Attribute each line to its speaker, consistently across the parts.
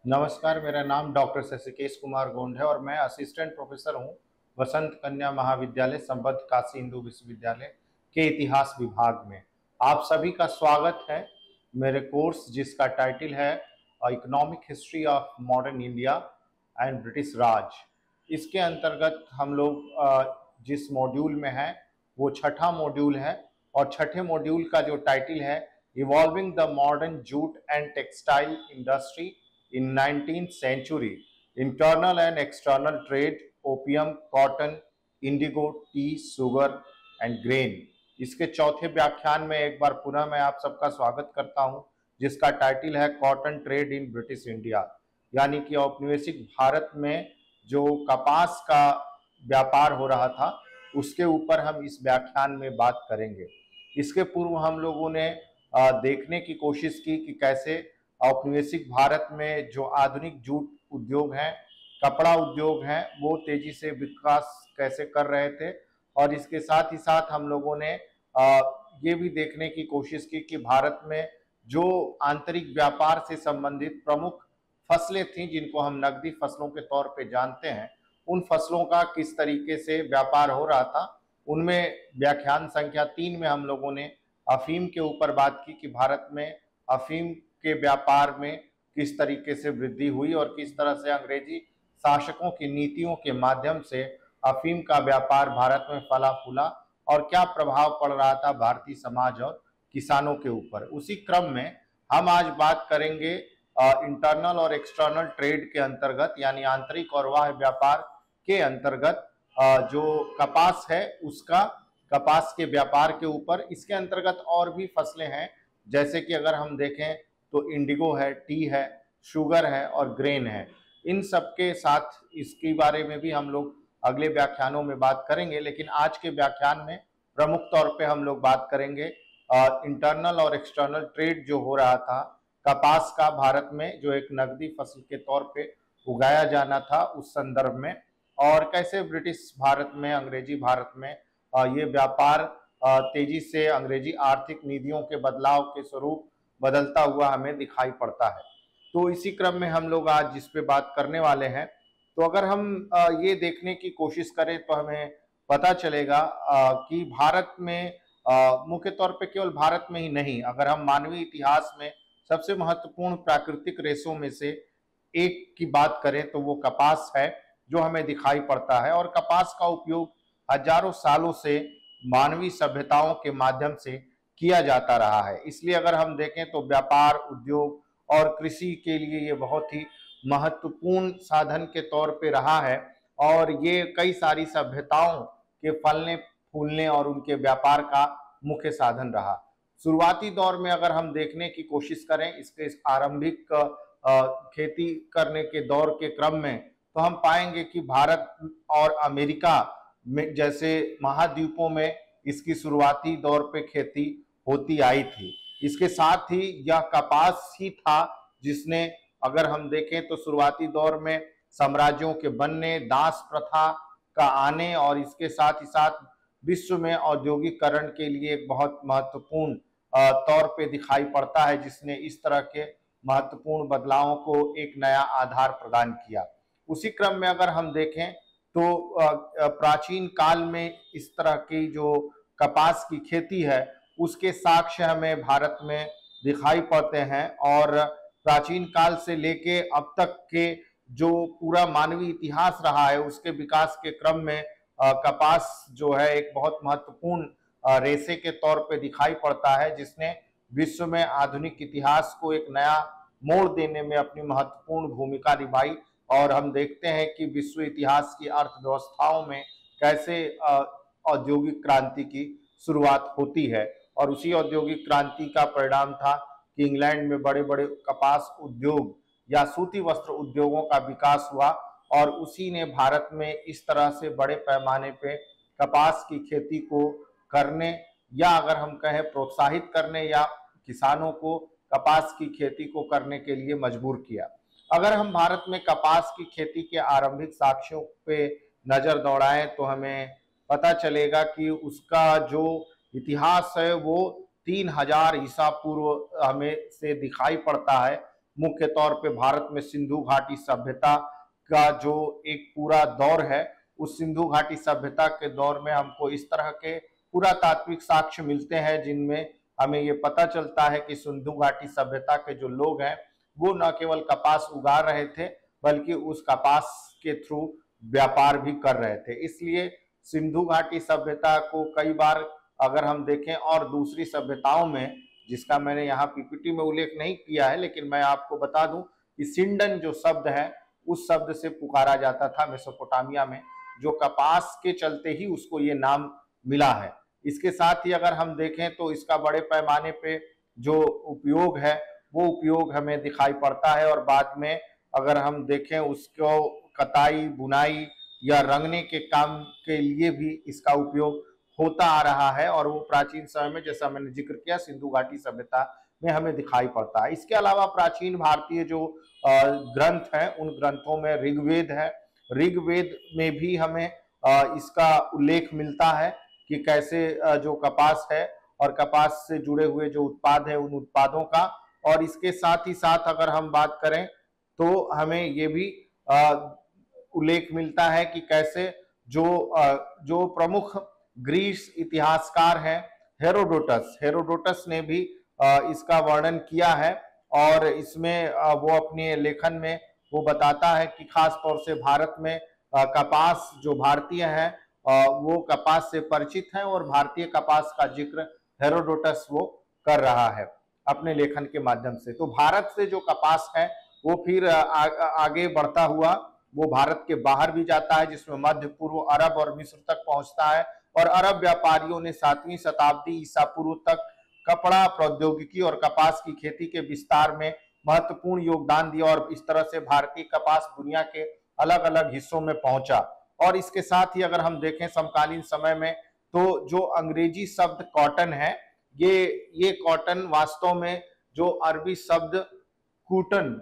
Speaker 1: नमस्कार, मेरा नाम डॉक्टर शशिकेश कुमार गोंड है और मैं असिस्टेंट प्रोफेसर हूँ वसंत कन्या महाविद्यालय संबद्ध काशी हिंदू विश्वविद्यालय के इतिहास विभाग में। आप सभी का स्वागत है मेरे कोर्स जिसका टाइटल है economic history of modern India and British Raj. इसके अंतर्गत हम लोग जिस मॉड्यूल में हैं वो छठा मॉड्यूल है और छठे मॉड्यूल का जो टाइटल है evolving the modern jute and textile industry in 19th century, internal and external trade, opium, cotton, indigo, tea, sugar and grain। इसके चौथे व्याख्यान में एक बार पुनः मैं आप सबका स्वागत करता हूं जिसका टाइटल है cotton trade in British India, यानी कि औपनिवेशिक भारत में जो कपास का व्यापार हो रहा था उसके ऊपर हम इस व्याख्यान में बात करेंगे। इसके पूर्व हम लोगों ने देखने की कोशिश की कि कैसे औपनिवेशिक भारत में जो आधुनिक जूट उद्योग हैं, कपड़ा उद्योग हैं, वो तेजी से विकास कैसे कर रहे थे। और इसके साथ ही साथ हम लोगों ने ये भी देखने की कोशिश की कि भारत में जो आंतरिक व्यापार से संबंधित प्रमुख फसलें थीं जिनको हम नकदी फसलों के तौर पे जानते हैं, उन फसलों का किस तरीके से व्यापार हो रहा था। उनमें व्याख्यान संख्या 3 में हम लोगों ने अफीम के ऊपर बात की कि भारत में अफीम के व्यापार में किस तरीके से वृद्धि हुई और किस तरह से अंग्रेजी शासकों की नीतियों के माध्यम से अफीम का व्यापार भारत में फला फूला और क्या प्रभाव पड़ रहा था भारतीय समाज और किसानों के ऊपर। उसी क्रम में हम आज बात करेंगे इंटरनल और एक्सटर्नल ट्रेड के अंतर्गत, यानी आंतरिक और बाह्य व्यापार के अंतर्गत जो कपास है उसका, कपास के व्यापार के ऊपर। इसके अंतर्गत और भी फसलें हैं, जैसे कि अगर हम देखें तो इंडिगो है, टी है, शुगर है और ग्रेन है। इन सब के साथ इसके बारे में भी हम लोग अगले व्याख्यानों में बात करेंगे, लेकिन आज के व्याख्यान में प्रमुख तौर पे हम लोग बात करेंगे इंटरनल और एक्सटर्नल ट्रेड जो हो रहा था कपास का भारत में, जो एक नकदी फसल के तौर पे उगाया जाना था उस संदर्भ में, और कैसे ब्रिटिश भारत में, अंग्रेजी भारत में ये व्यापार तेजी से अंग्रेजी आर्थिक नीतियों के बदलाव के स्वरूप बदलता हुआ हमें दिखाई पड़ता है। तो इसी क्रम में हम लोग आज जिस पे बात करने वाले हैं, तो अगर हम ये देखने की कोशिश करें तो हमें पता चलेगा कि भारत में मुख्य तौर पे केवल भारत में ही नहीं, अगर हम मानवीय इतिहास में सबसे महत्वपूर्ण प्राकृतिक रेशों में से एक की बात करें तो वो कपास है जो हमें दिखाई पड़ता है। और कपास का उपयोग हजारों सालों से मानवीय सभ्यताओं के माध्यम से किया जाता रहा है। इसलिए अगर हम देखें तो व्यापार, उद्योग और कृषि के लिए ये बहुत ही महत्वपूर्ण साधन के तौर पे रहा है और ये कई सारी सभ्यताओं के फलने फूलने और उनके व्यापार का मुख्य साधन रहा। शुरुआती दौर में अगर हम देखने की कोशिश करें, इसके आरंभिक खेती करने के दौर के क्रम में, तो हम पाएंगे कि भारत और अमेरिका में जैसे महाद्वीपों में इसकी शुरुआती दौर पे खेती होती आई थी। इसके साथ ही यह कपास ही था जिसने, अगर हम देखें तो शुरुआती दौर में साम्राज्यों के बनने, दास प्रथा का आने और इसके साथ ही साथ विश्व में औद्योगिकरण के लिए एक बहुत महत्वपूर्ण तौर पे दिखाई पड़ता है, जिसने इस तरह के महत्वपूर्ण बदलावों को एक नया आधार प्रदान किया। उसी क्रम में अगर हम देखें तो प्राचीन काल में इस तरह की जो कपास की खेती है उसके साक्ष्य हमें भारत में दिखाई पड़ते हैं। और प्राचीन काल से लेके अब तक के जो पूरा मानवीय इतिहास रहा है उसके विकास के क्रम में कपास जो है एक बहुत महत्वपूर्ण रेशे के तौर पे दिखाई पड़ता है, जिसने विश्व में आधुनिक इतिहास को एक नया मोड़ देने में अपनी महत्वपूर्ण भूमिका निभाई। और हम देखते हैं कि विश्व इतिहास की अर्थव्यवस्थाओं में कैसे औद्योगिक क्रांति की शुरुआत होती है। और उसी औद्योगिक क्रांति का परिणाम था कि इंग्लैंड में बड़े बड़े कपास उद्योग या सूती वस्त्र उद्योगों का विकास हुआ और उसी ने भारत में इस तरह से बड़े पैमाने पे कपास की खेती को करने, या अगर हम कहें प्रोत्साहित करने, या किसानों को कपास की खेती को करने के लिए मजबूर किया। अगर हम भारत में कपास की खेती के आरंभिक साक्ष्यों पे नजर दौड़ाएं तो हमें पता चलेगा कि उसका जो इतिहास है वो 3000 ईसा पूर्व हमें से दिखाई पड़ता है, मुख्य तौर पे भारत में सिंधु घाटी सभ्यता का जो एक पूरा दौर है, उस सिंधु घाटी सभ्यता के दौर में हमको इस तरह के पुरातात्विक साक्ष्य मिलते हैं जिनमें हमें ये पता चलता है कि सिंधु घाटी सभ्यता के जो लोग हैं वो न केवल कपास उगा रहे थे बल्कि उस कपास के थ्रू व्यापार भी कर रहे थे। इसलिए सिंधु घाटी सभ्यता को कई बार अगर हम देखें और दूसरी सभ्यताओं में, जिसका मैंने यहाँ पीपीटी में उल्लेख नहीं किया है, लेकिन मैं आपको बता दूं कि सिंडन जो शब्द है उस शब्द से पुकारा जाता था मेसोपोटामिया में, जो कपास के चलते ही उसको ये नाम मिला है। इसके साथ ही अगर हम देखें तो इसका बड़े पैमाने पे जो उपयोग है वो उपयोग हमें दिखाई पड़ता है, और बाद में अगर हम देखें उसको कताई, बुनाई या रंगने के काम के लिए भी इसका उपयोग होता आ रहा है, और वो प्राचीन समय में, जैसा मैंने जिक्र किया, सिंधु घाटी सभ्यता में हमें दिखाई पड़ता है। इसके अलावा प्राचीन भारतीय जो ग्रंथ हैं उन ग्रंथों में ऋग्वेद है, ऋग्वेद में भी हमें इसका उल्लेख मिलता है कि कैसे जो कपास है और कपास से जुड़े हुए जो उत्पाद है उन उत्पादों का, और इसके साथ ही साथ अगर हम बात करें तो हमें ये भी उल्लेख मिलता है कि कैसे जो प्रमुख ग्रीस इतिहासकार हैं हेरोडोटस ने भी इसका वर्णन किया है, और इसमें वो अपने लेखन में वो बताता है कि खास तौर से भारत में कपास जो भारतीय है वो कपास से परिचित है, और भारतीय कपास का जिक्र हेरोडोटस वो कर रहा है अपने लेखन के माध्यम से। तो भारत से जो कपास है वो फिर आगे बढ़ता हुआ वो भारत के बाहर भी जाता है, जिसमें मध्य पूर्व, अरब और मिस्र तक पहुंचता है, और अरब व्यापारियों ने 7वीं शताब्दी ईसा पूर्व तक कपड़ा प्रौद्योगिकी और कपास की खेती के विस्तार में महत्वपूर्ण योगदान दिया, और इस तरह से भारतीय कपास दुनिया के अलग अलग हिस्सों में पहुंचा। और इसके साथ ही अगर हम देखें समकालीन समय में तो जो अंग्रेजी शब्द कॉटन है, ये कॉटन वास्तव में जो अरबी शब्द कूटन,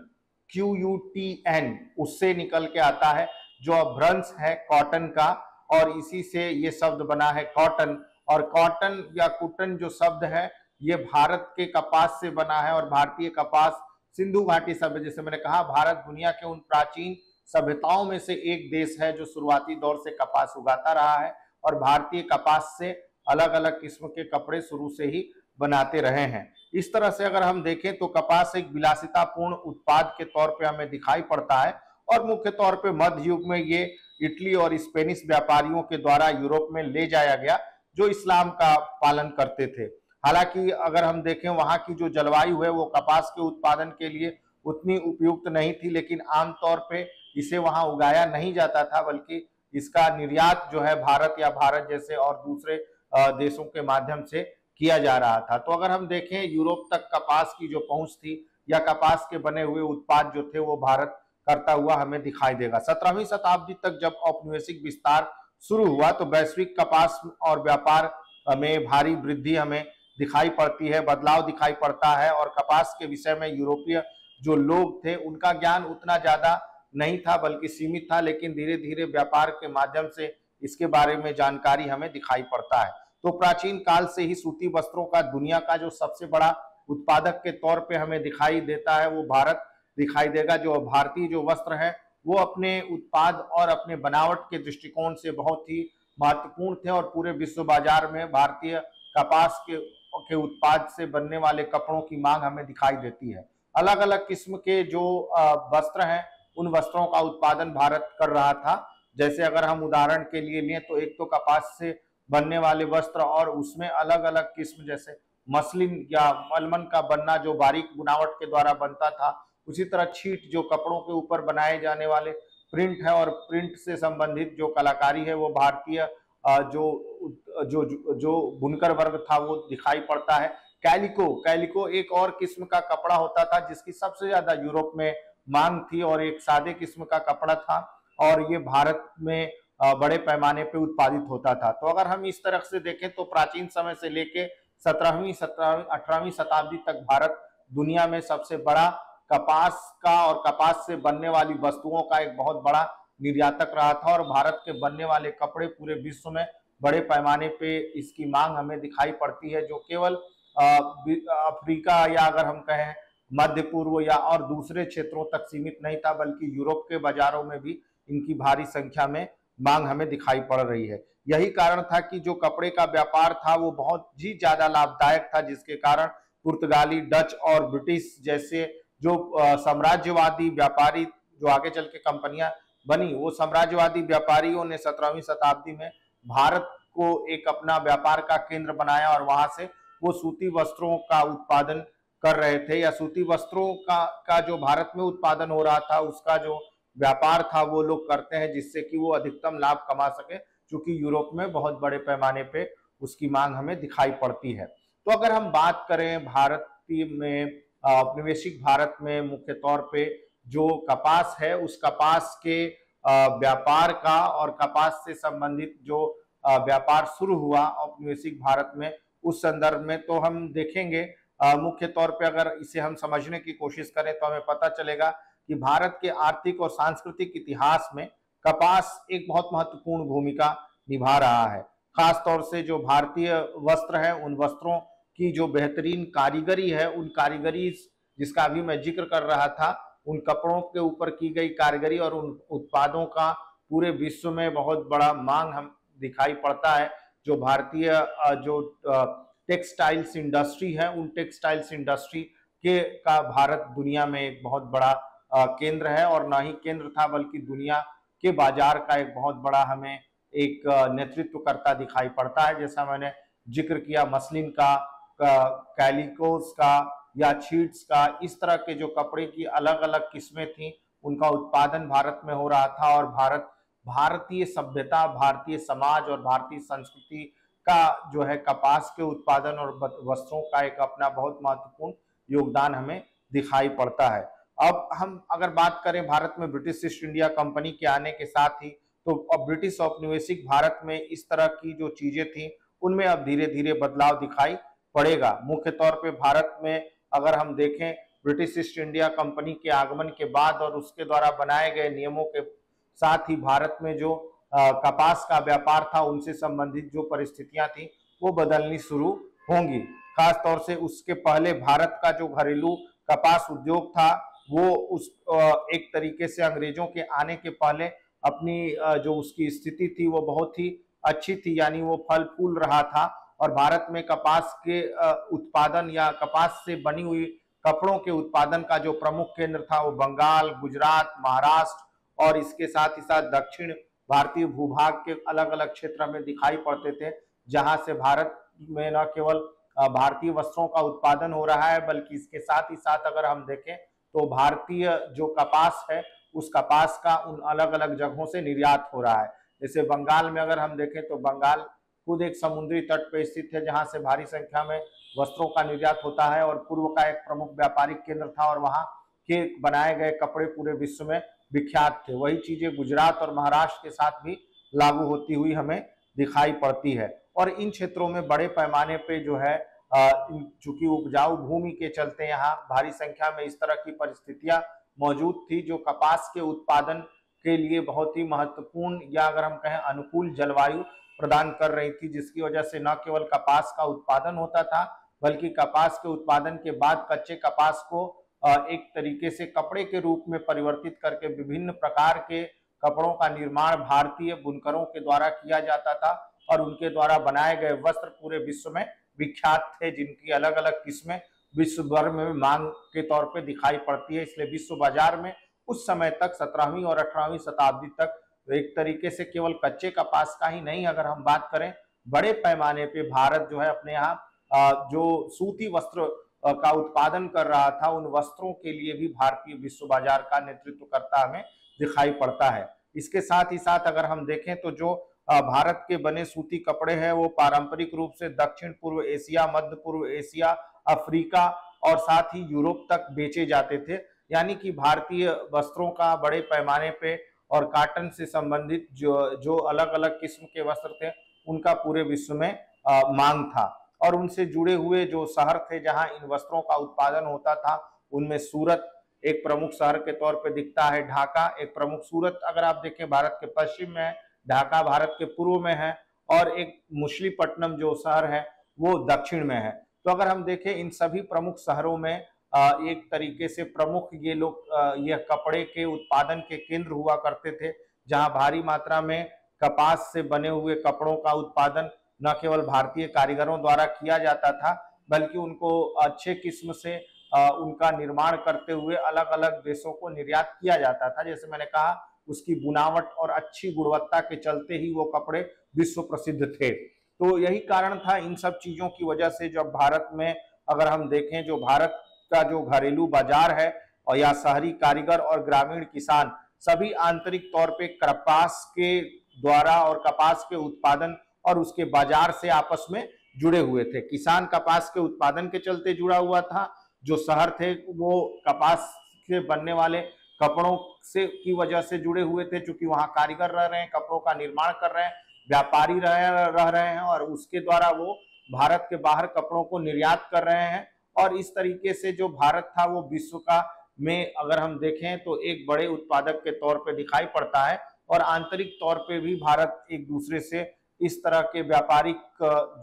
Speaker 1: QUTN, उससे निकल के आता है, जो अभ्रंश है कॉटन का, और इसी से ये शब्द बना है कॉटन। और कॉटन या कूटन जो शब्द है ये भारत के कपास से बना है, और भारतीय कपास सिंधु घाटी सभ्यता, जैसे मैंने कहा, भारत दुनिया के उन प्राचीन सभ्यताओं में से एक देश है जो शुरुआती दौर से कपास उगाता रहा है, और भारतीय कपास से अलग अलग किस्म के कपड़े शुरू से ही बनाते रहे हैं। इस तरह से अगर हम देखें तो कपास एक विलासितापूर्ण उत्पाद के तौर पे हमें दिखाई पड़ता है, और मुख्य तौर पे मध्य युग में ये इटली और स्पेनिश व्यापारियों के द्वारा यूरोप में ले जाया गया, जो इस्लाम का पालन करते थे। हालांकि अगर हम देखें वहां की जो जलवायु है वो कपास के उत्पादन के लिए उतनी उपयुक्त नहीं थी, लेकिन आमतौर पे इसे वहां उगाया नहीं जाता था, बल्कि इसका निर्यात जो है भारत या भारत जैसे और दूसरे देशों के माध्यम से किया जा रहा था। तो अगर हम देखें यूरोप तक कपास की जो पहुंच थी या कपास के बने हुए उत्पाद जो थे वो भारत करता हुआ हमें दिखाई देगा। 17वीं शताब्दी तक जब औपनिवेशिक विस्तार शुरू हुआ तो वैश्विक कपास और व्यापार में भारी वृद्धि हमें दिखाई पड़ती है, बदलाव दिखाई पड़ता है, और कपास के विषय में यूरोपीय जो लोग थे उनका ज्ञान उतना ज्यादा नहीं था बल्कि सीमित था, लेकिन धीरे धीरे व्यापार के माध्यम से इसके बारे में जानकारी हमें दिखाई पड़ता है। तो प्राचीन काल से ही सूती वस्त्रों का दुनिया का जो सबसे बड़ा उत्पादक के तौर पे हमें दिखाई देता है वो भारत दिखाई देगा। जो भारतीय जो वस्त्र है वो अपने उत्पाद और अपने बनावट के दृष्टिकोण से बहुत ही महत्वपूर्ण थे, और पूरे विश्व बाजार में भारतीय कपास के उत्पाद से बनने वाले कपड़ों की मांग हमें दिखाई देती है। अलग अलग किस्म के जो वस्त्र हैं उन वस्त्रों का उत्पादन भारत कर रहा था। जैसे अगर हम उदाहरण के लिए लें तो एक तो कपास से बनने वाले वस्त्र, और उसमें अलग अलग किस्म जैसे मसलिन या मलमल का बनना जो बारीक बुनावट के द्वारा बनता था, उसी तरह छीट जो कपड़ों के ऊपर बनाए जाने वाले प्रिंट है, और प्रिंट से संबंधित जो कलाकारी है वो भारतीय जो बुनकर वर्ग था वो दिखाई पड़ता है। कैलिको एक और किस्म का कपड़ा होता था जिसकी सबसे ज्यादा यूरोप में मांग थी, और एक सादे किस्म का कपड़ा था, और ये भारत में बड़े पैमाने पे उत्पादित होता था। तो अगर हम इस तरह से देखें तो प्राचीन समय से लेके 17वीं 18वीं शताब्दी तक भारत दुनिया में सबसे बड़ा कपास का और कपास से बनने वाली वस्तुओं का एक बहुत बड़ा निर्यातक रहा था, और भारत के बनने वाले कपड़े पूरे विश्व में बड़े पैमाने पे इसकी मांग हमें दिखाई पड़ती है, जो केवल अफ्रीका या अगर हम कहें मध्य पूर्व या और दूसरे क्षेत्रों तक सीमित नहीं था, बल्कि यूरोप के बाजारों में भी इनकी भारी संख्या में मांग हमें दिखाई पड़ रही है। यही कारण था कि जो कपड़े का व्यापार था वो बहुत ही ज्यादा लाभदायक था, जिसके कारण पुर्तगाली, डच और ब्रिटिश जैसे जो साम्राज्यवादी व्यापारी जो आगे चल के कंपनियां बनी, वो साम्राज्यवादी व्यापारियों ने 17वीं शताब्दी में भारत को एक अपना व्यापार का केंद्र बनाया और वहां से वो सूती वस्त्रों का उत्पादन कर रहे थे, या सूती वस्त्रों का जो भारत में उत्पादन हो रहा था उसका जो व्यापार था वो लोग करते हैं, जिससे कि वो अधिकतम लाभ कमा सके, क्योंकि यूरोप में बहुत बड़े पैमाने पे उसकी मांग हमें दिखाई पड़ती है। तो अगर हम बात करें भारतीय में, औपनिवेशिक भारत में मुख्य तौर पे जो कपास है, उस कपास के व्यापार का और कपास से संबंधित जो व्यापार शुरू हुआ औपनिवेशिक भारत में, उस संदर्भ में तो हम देखेंगे मुख्य तौर पे अगर इसे हम समझने की कोशिश करें तो हमें पता चलेगा कि भारत के आर्थिक और सांस्कृतिक इतिहास में कपास एक बहुत महत्वपूर्ण भूमिका निभा रहा है। खास तौर से जो भारतीय वस्त्र है, उन वस्त्रों की जो बेहतरीन कारीगरी है, उन कारीगरी जिसका अभी मैं जिक्र कर रहा था, उन कपड़ों के ऊपर की गई कारीगरी और उन उत्पादों का पूरे विश्व में बहुत बड़ा मांग हम दिखाई पड़ता है। जो भारतीय जो टेक्सटाइल्स इंडस्ट्री है, उन टेक्सटाइल्स इंडस्ट्री के का भारत दुनिया में एक बहुत बड़ा केंद्र है, और ना ही केंद्र था बल्कि दुनिया के बाजार का एक बहुत बड़ा हमें एक नेतृत्व करता दिखाई पड़ता है। जैसा मैंने जिक्र किया मसलिन का, कैलिकोस का या शीट्स का, इस तरह के जो कपड़े की अलग अलग किस्में थी, उनका उत्पादन भारत में हो रहा था, और भारतीय सभ्यता, भारतीय समाज और भारतीय संस्कृति का जो है कपास के उत्पादन और वस्त्रों का एक अपना बहुत महत्वपूर्ण योगदान हमें दिखाई पड़ता है। अब हम अगर बात करें भारत में ब्रिटिश ईस्ट इंडिया कंपनी के आने के साथ ही, तो अब ब्रिटिश औपनिवेशिक भारत में इस तरह की जो चीजें थी उनमें अब धीरे धीरे बदलाव दिखाई पड़ेगा। मुख्य तौर पे भारत में अगर हम देखें, ब्रिटिश ईस्ट इंडिया कंपनी के आगमन के बाद और उसके द्वारा बनाए गए नियमों के साथ ही भारत में जो कपास का व्यापार था, उनसे संबंधित जो परिस्थितियां थी वो बदलनी शुरू होंगी। खास तौर से उसके पहले भारत का जो घरेलू कपास उद्योग था वो उस एक तरीके से अंग्रेजों के आने के पहले अपनी जो उसकी स्थिति थी वो बहुत ही अच्छी थी, यानी वो फल फूल रहा था, और भारत में कपास के उत्पादन या कपास से बनी हुई कपड़ों के उत्पादन का जो प्रमुख केंद्र था वो बंगाल, गुजरात, महाराष्ट्र और इसके साथ ही साथ दक्षिण भारतीय भूभाग के अलग अलग क्षेत्र में दिखाई पड़ते थे, जहां से भारत में न केवल भारतीय वस्त्रों का उत्पादन हो रहा है, बल्कि इसके साथ ही साथ अगर हम देखें तो भारतीय जो कपास है उस कपास का उन अलग अलग जगहों से निर्यात हो रहा है। जैसे बंगाल में अगर हम देखें तो बंगाल खुद एक समुद्री तट पर स्थित है, जहां से भारी संख्या में वस्त्रों का निर्यात होता है, और पूर्व का एक प्रमुख व्यापारिक केंद्र था, और वहां के बनाए गए कपड़े पूरे विश्व में विख्यात थे। वही चीजें गुजरात और महाराष्ट्र के साथ भी लागू होती हुई हमें दिखाई पड़ती है। और इन क्षेत्रों में बड़े पैमाने पे जो है चूंकि उपजाऊ भूमि के चलते यहाँ भारी संख्या में इस तरह की परिस्थितियां मौजूद थी, जो कपास के उत्पादन के लिए बहुत ही महत्वपूर्ण या अगर हम कहें अनुकूल जलवायु प्रदान कर रही थी, जिसकी वजह से न केवल कपास का उत्पादन होता था, बल्कि कपास के उत्पादन के बाद कच्चे कपास को एक तरीके से कपड़े के रूप में परिवर्तित करके विभिन्न प्रकार के कपड़ों का निर्माण भारतीय बुनकरों के द्वारा किया जाता था, और उनके द्वारा बनाए गए वस्त्र पूरे विश्व में विख्यात थे, जिनकी अलग अलग किस्में विश्व भर में मांग के तौर पे दिखाई पड़ती है। इसलिए विश्व बाजार में उस समय तक 17वीं और 18वीं शताब्दी तक एक तरीके से केवल कच्चे कपास का ही नहीं, अगर हम बात करें बड़े पैमाने पे भारत जो है अपने यहाँ जो सूती वस्त्र का उत्पादन कर रहा था, उन वस्त्रों के लिए भी भारतीय विश्व बाजार का नेतृत्व करता हमें दिखाई पड़ता है। इसके साथ ही साथ अगर हम देखें तो जो भारत के बने सूती कपड़े हैं वो पारंपरिक रूप से दक्षिण पूर्व एशिया, मध्य पूर्व एशिया, अफ्रीका और साथ ही यूरोप तक बेचे जाते थे। यानी कि भारतीय वस्त्रों का बड़े पैमाने पे और कॉटन से संबंधित जो अलग अलग किस्म के वस्त्र थे उनका पूरे विश्व में मांग था। और उनसे जुड़े हुए जो शहर थे जहां इन वस्त्रों का उत्पादन होता था, उनमें सूरत एक प्रमुख शहर के तौर पे दिखता है, ढाका एक प्रमुख, सूरत अगर आप देखें भारत के पश्चिम में है, ढाका भारत के पूर्व में है, और एक मछलीपट्टनम जो शहर है वो दक्षिण में है। तो अगर हम देखें इन सभी प्रमुख शहरों में एक तरीके से प्रमुख ये लोग ये कपड़े के उत्पादन के केंद्र हुआ करते थे, जहां भारी मात्रा में कपास से बने हुए कपड़ों का उत्पादन न केवल भारतीय कारीगरों द्वारा किया जाता था, बल्कि उनको अच्छे किस्म से उनका निर्माण करते हुए अलग अलग देशों को निर्यात किया जाता था। जैसे मैंने कहा, उसकी बुनावट और अच्छी गुणवत्ता के चलते ही वो कपड़े विश्व प्रसिद्ध थे। तो यही कारण था, इन सब चीजों की वजह से जब भारत में अगर हम देखें, जो भारत का जो घरेलू बाजार है और या शहरी कारीगर और ग्रामीण किसान सभी आंतरिक तौर पे कपास के द्वारा और कपास के उत्पादन और उसके बाजार से आपस में जुड़े हुए थे। किसान कपास के उत्पादन के चलते जुड़ा हुआ था, जो शहर थे वो कपास से बनने वाले कपड़ों से की वजह से जुड़े हुए थे, क्योंकि वहां कारीगर रह रहे हैं, कपड़ों का निर्माण कर रहे हैं, व्यापारी रह रहे हैं और उसके द्वारा वो भारत के बाहर कपड़ों को निर्यात कर रहे हैं। और इस तरीके से जो भारत था वो विश्व का में अगर हम देखें तो एक बड़े उत्पादक के तौर पे दिखाई पड़ता है, और आंतरिक तौर पे भी भारत एक दूसरे से इस तरह के व्यापारिक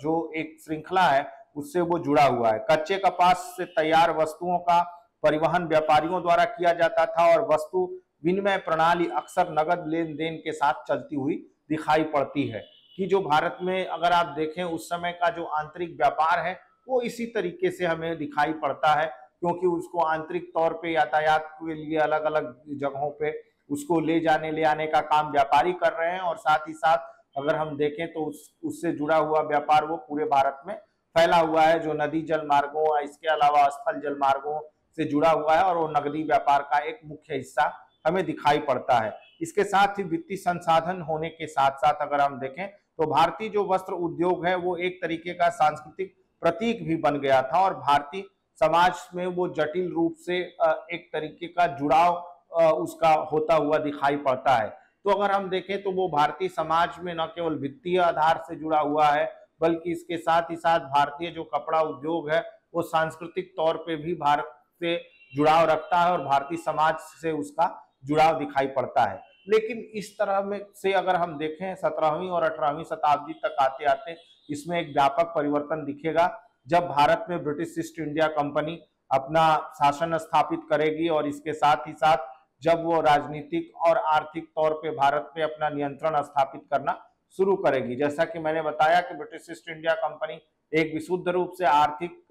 Speaker 1: जो एक श्रृंखला है उससे वो जुड़ा हुआ है। कच्चे कपास से तैयार वस्तुओं का परिवहन व्यापारियों द्वारा किया जाता था और वस्तु विनिमय प्रणाली अक्सर नगद लेन देन के साथ चलती हुई दिखाई पड़ती है। कि जो भारत में अगर आप देखें उस समय का जो आंतरिक व्यापार है वो इसी तरीके से हमें दिखाई पड़ता है, क्योंकि उसको आंतरिक तौर पे यातायात के लिए अलग अलग जगहों पे उसको ले आने का काम व्यापारी कर रहे हैं, और साथ ही साथ अगर हम देखें तो उससे जुड़ा हुआ व्यापार वो पूरे भारत में फैला हुआ है, जो नदी जल मार्गों और इसके अलावा स्थल जल मार्गों से जुड़ा हुआ है, और वो नगदी व्यापार का एक मुख्य हिस्सा हमें दिखाई पड़ता है। इसके साथ ही वित्तीय संसाधन होने के साथ साथ अगर हम देखें तो भारतीय जो वस्त्र उद्योग है वो एक तरीके का सांस्कृतिक प्रतीक भी बन गया था, और भारतीय समाज में वो जटिल रूप से एक तरीके का जुड़ाव उसका होता हुआ दिखाई पड़ता है। तो अगर हम देखें तो वो भारतीय समाज में न केवल वित्तीय आधार से जुड़ा हुआ है, बल्कि इसके साथ ही साथ भारतीय जो कपड़ा उद्योग है वो सांस्कृतिक तौर पे भी भारत से जुड़ाव रखता है और भारतीय समाज से उसका जुड़ाव दिखाई पड़ता है। लेकिन इस तरह में से अगर हम देखें 17वीं और 18वीं शताब्दी तक आते आते इसमें एक व्यापक परिवर्तन दिखेगा, जब भारत में ब्रिटिश ईस्ट इंडिया कंपनी अपना शासन स्थापित करेगी और इसके साथ ही साथ जब वो राजनीतिक और आर्थिक तौर पे भारत पे अपना नियंत्रण स्थापित करना शुरू करेगी। जैसा कि मैंने बताया कि ब्रिटिश ईस्ट इंडिया कंपनी एक विशुद्ध रूप से आर्थिक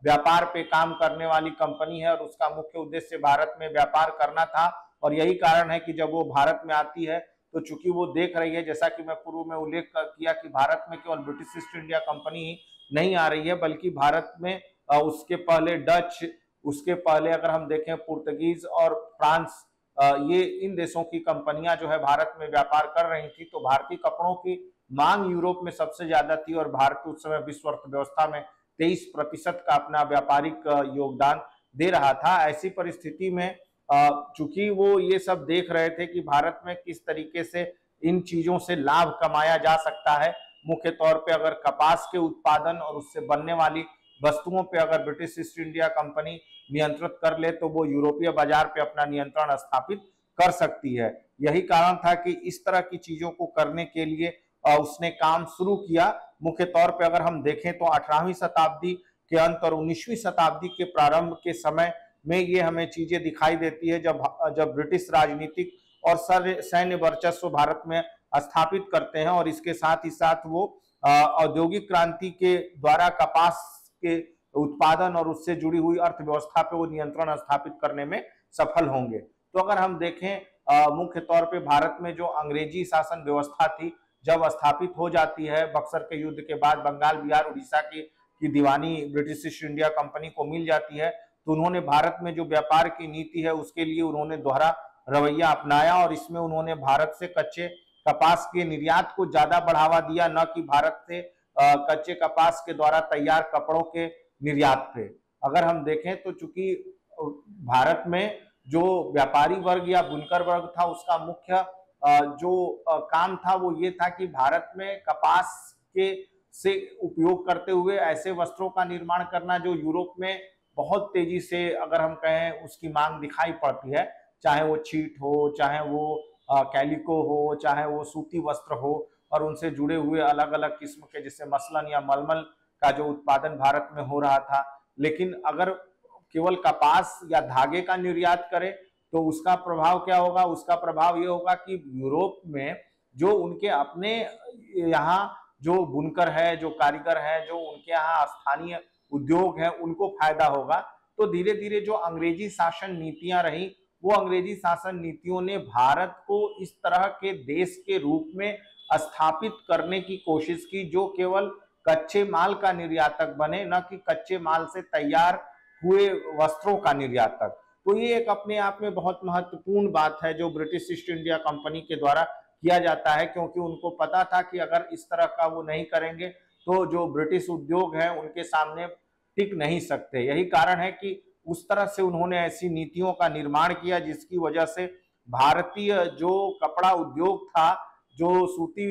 Speaker 1: व्यापार पे काम करने वाली कंपनी है और उसका मुख्य उद्देश्य भारत में व्यापार करना था, और यही कारण है कि जब वो भारत में आती है तो चूंकि वो देख रही है, जैसा कि मैं पूर्व में उल्लेख किया कि भारत में केवल ब्रिटिश ईस्ट इंडिया कंपनी ही नहीं आ रही है, बल्कि भारत में उसके पहले डच, उसके पहले अगर हम देखें पुर्तगीज और फ्रांस, ये इन देशों की कंपनियां जो है भारत में व्यापार कर रही थी। तो भारतीय कपड़ों की मांग यूरोप में सबसे ज्यादा थी और भारत उस समय विश्व अर्थव्यवस्था में 23% का अपना व्यापारिक योगदान दे रहा था। ऐसी परिस्थिति में चूंकि वो ये सब देख रहे थे कि भारत में किस तरीके से इन चीजों से लाभ कमाया जा सकता है, मुख्य तौर पे अगर कपास के उत्पादन और उससे बनने वाली वस्तुओं पे अगर ब्रिटिश ईस्ट इंडिया कंपनी नियंत्रित कर ले तो वो यूरोपीय बाजार पे अपना नियंत्रण स्थापित कर सकती है। यही कारण था कि इस तरह की चीजों को करने के लिए उसने काम शुरू किया। मुख्य तौर पे अगर हम देखें तो 18वीं शताब्दी के अंत और 19वीं शताब्दी के प्रारंभ के समय में ये हमें चीजें दिखाई देती है, जब ब्रिटिश राजनीतिक और सैन्य वर्चस्व भारत में स्थापित करते हैं, और इसके साथ ही साथ वो औद्योगिक क्रांति के द्वारा कपास के उत्पादन और उससे जुड़ी हुई अर्थव्यवस्था पे वो नियंत्रण स्थापित करने में सफल होंगे। तो अगर हम देखें मुख्य तौर पे भारत में जो अंग्रेजी शासन व्यवस्था थी जब स्थापित हो जाती है, बक्सर के युद्ध के बाद बंगाल, बिहार, उड़ीसा की दीवानी ब्रिटिश ईस्ट इंडिया कंपनी को मिल जाती है, तो उन्होंने भारत में जो व्यापार की नीति है उसके लिए उन्होंने दोहरा रवैया अपनाया, और इसमें उन्होंने भारत से कच्चे कपास के निर्यात को ज्यादा बढ़ावा दिया, न कि भारत से कच्चे कपास के द्वारा तैयार कपड़ों के निर्यात पे। अगर हम देखें तो चूंकि भारत में जो व्यापारी वर्ग या बुनकर वर्ग था उसका मुख्य जो काम था वो ये था कि भारत में कपास के से उपयोग करते हुए ऐसे वस्त्रों का निर्माण करना जो यूरोप में बहुत तेजी से अगर हम कहें उसकी मांग दिखाई पड़ती है, चाहे वो छीट हो, चाहे वो कैलिको हो, चाहे वो सूती वस्त्र हो, और उनसे जुड़े हुए अलग अलग किस्म के जैसे मसलन या मलमल का जो उत्पादन भारत में हो रहा था। लेकिन अगर केवल कपास या धागे का निर्यात करे तो उसका प्रभाव क्या होगा? उसका प्रभाव ये होगा कि यूरोप में जो उनके अपने यहाँ जो बुनकर है, जो कारीगर है, जो उनके यहाँ स्थानीय उद्योग है, उनको फायदा होगा। तो धीरे धीरे जो अंग्रेजी शासन नीतियां रही, वो अंग्रेजी शासन नीतियों ने भारत को इस तरह के देश के रूप में स्थापित करने की कोशिश की जो केवल कच्चे माल का निर्यातक बने, न कि कच्चे माल से तैयार हुए वस्त्रों का निर्यातक। तो ये एक अपने आप में बहुत महत्वपूर्ण बात है जो ब्रिटिश ईस्ट इंडिया कंपनी के द्वारा किया जाता है, क्योंकि उनको पता था कि अगर इस तरह का वो नहीं करेंगे तो जो ब्रिटिश उद्योग है उनके सामने टिक नहीं सकते। यही कारण है कि उस तरह से उन्होंने ऐसी नीतियों का निर्माण किया जिसकी वजह से भारतीय जो कपड़ा उद्योग था, जो सूती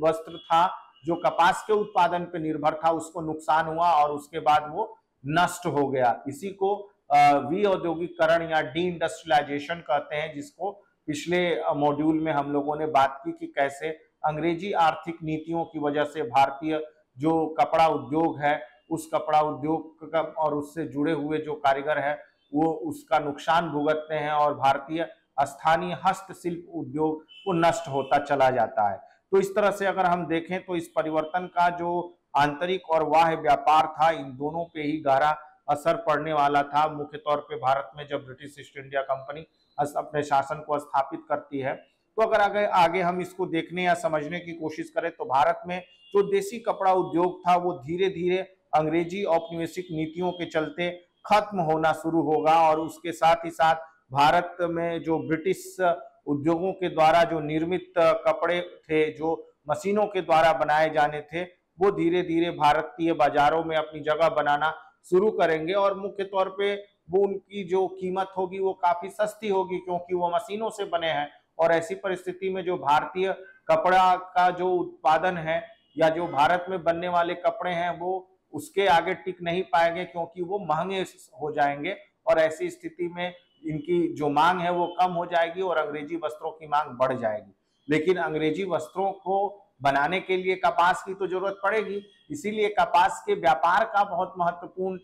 Speaker 1: वस्त्र था, जो कपास के उत्पादन पर निर्भर था, उसको नुकसान हुआ और उसके बाद वो नष्ट हो गया। इसी को विऔद्योगिकरण या डी इंडस्ट्रियलाइजेशन कहते हैं, जिसको पिछले मॉड्यूल में हम लोगों ने बात की कि कैसे अंग्रेजी आर्थिक नीतियों की वजह से भारतीय जो कपड़ा उद्योग है, उस कपड़ा उद्योग का और उससे जुड़े हुए जो कारीगर है वो उसका नुकसान भुगतते हैं और भारतीय स्थानीय हस्तशिल्प उद्योग वो नष्ट होता चला जाता है। तो इस तरह से अगर हम देखें तो इस परिवर्तन का जो आंतरिक और बाह्य व्यापार था, इन दोनों पे ही गहरा असर पड़ने वाला था। मुख्य तौर पे भारत में जब ब्रिटिश ईस्ट इंडिया कंपनी अपने शासन को स्थापित करती है, तो अगर आगे हम इसको देखने या समझने की कोशिश करें तो भारत में जो देसी कपड़ा उद्योग था वो धीरे धीरे अंग्रेजी औपनिवेशिक नीतियों के चलते खत्म होना शुरू होगा और उसके साथ ही साथ भारत में जो ब्रिटिश उद्योगों के द्वारा जो निर्मित कपड़े थे, जो मशीनों के द्वारा बनाए जाने थे, वो धीरे धीरे भारतीय बाजारों में अपनी जगह बनाना शुरू करेंगे और मुख्य तौर पे वो उनकी जो कीमत होगी वो काफी सस्ती होगी क्योंकि वो मशीनों से बने हैं। और ऐसी परिस्थिति में जो भारतीय कपड़ा का जो उत्पादन है या जो भारत में बनने वाले कपड़े हैं वो उसके आगे टिक नहीं पाएंगे क्योंकि वो महंगे हो जाएंगे और ऐसी स्थिति में इनकी जो मांग है वो कम हो जाएगी और अंग्रेजी वस्त्रों की मांग बढ़ जाएगी। लेकिन अंग्रेजी वस्त्रों को बनाने के लिए कपास की तो जरूरत पड़ेगी, इसीलिए कपास के व्यापार का बहुत महत्वपूर्ण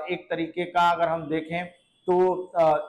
Speaker 1: एक तरीके का अगर हम देखें तो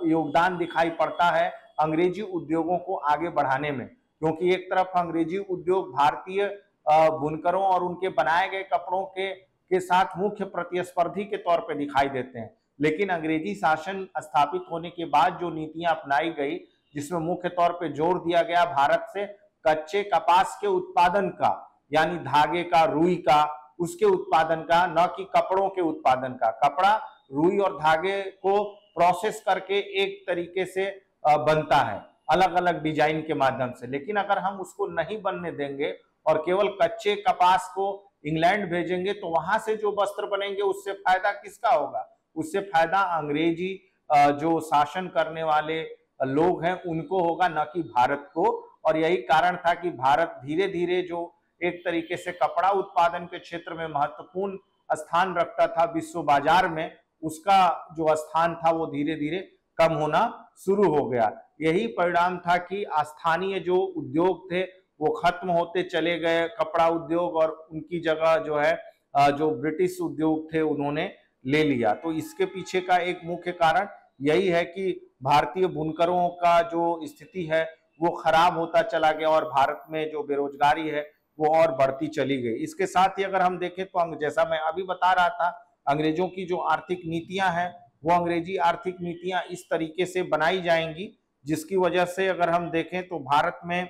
Speaker 1: योगदान दिखाई पड़ता है अंग्रेजी उद्योगों को आगे बढ़ाने में, क्योंकि एक तरफ अंग्रेजी उद्योग भारतीय बुनकरों और उनके बनाए गए कपड़ों के साथ मुख्य प्रतिस्पर्धी के तौर पर दिखाई देते हैं। लेकिन अंग्रेजी शासन स्थापित होने के बाद जो नीतियां अपनाई गई, जिसमें मुख्य तौर पर जोर दिया गया भारत से कच्चे कपास के उत्पादन का, यानी धागे का, रुई का, उसके उत्पादन का, न कि कपड़ों के उत्पादन का। कपड़ा रुई और धागे को प्रोसेस करके एक तरीके से बनता है अलग अलग डिजाइन के माध्यम से, लेकिन अगर हम उसको नहीं बनने देंगे और केवल कच्चे कपास को इंग्लैंड भेजेंगे तो वहां से जो वस्त्र बनेंगे उससे फायदा किसका होगा? उससे फायदा अंग्रेजी जो शासन करने वाले लोग हैं उनको होगा, न कि भारत को। और यही कारण था कि भारत धीरे धीरे जो एक तरीके से कपड़ा उत्पादन के क्षेत्र में महत्वपूर्ण स्थान रखता था विश्व बाजार में, उसका जो स्थान था वो धीरे धीरे कम होना शुरू हो गया। यही परिणाम था कि स्थानीय जो उद्योग थे वो खत्म होते चले गए, कपड़ा उद्योग, और उनकी जगह जो है जो ब्रिटिश उद्योग थे उन्होंने ले लिया। तो इसके पीछे का एक मुख्य कारण यही है कि भारतीय बुनकरों का जो स्थिति है वो खराब होता चला गया और भारत में जो बेरोजगारी है वो और बढ़ती चली गई। इसके साथ ही अगर हम देखें तो जैसा मैं अभी बता रहा था, अंग्रेजों की जो आर्थिक नीतियां हैं वो अंग्रेजी आर्थिक नीतियां इस तरीके से बनाई जाएंगी जिसकी वजह से अगर हम देखें तो भारत में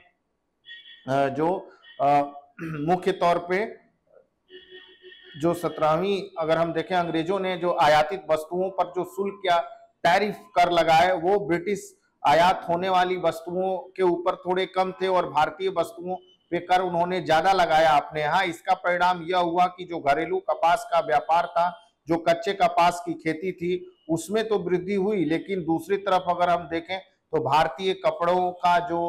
Speaker 1: जो मुख्य तौर पे जो 17वीं अगर हम देखें, अंग्रेजों ने जो आयातित वस्तुओं पर जो शुल्क या टैरिफ कर लगाए वो ब्रिटिश आयात होने वाली वस्तुओं के ऊपर थोड़े कम थे और भारतीय वस्तुओं पे कर उन्होंने ज्यादा लगाया अपने यहाँ। इसका परिणाम यह हुआ कि जो घरेलू कपास का व्यापार था, जो कच्चे कपास की खेती थी, उसमें तो वृद्धि हुई, लेकिन दूसरी तरफ अगर हम देखें तो भारतीय कपड़ों का जो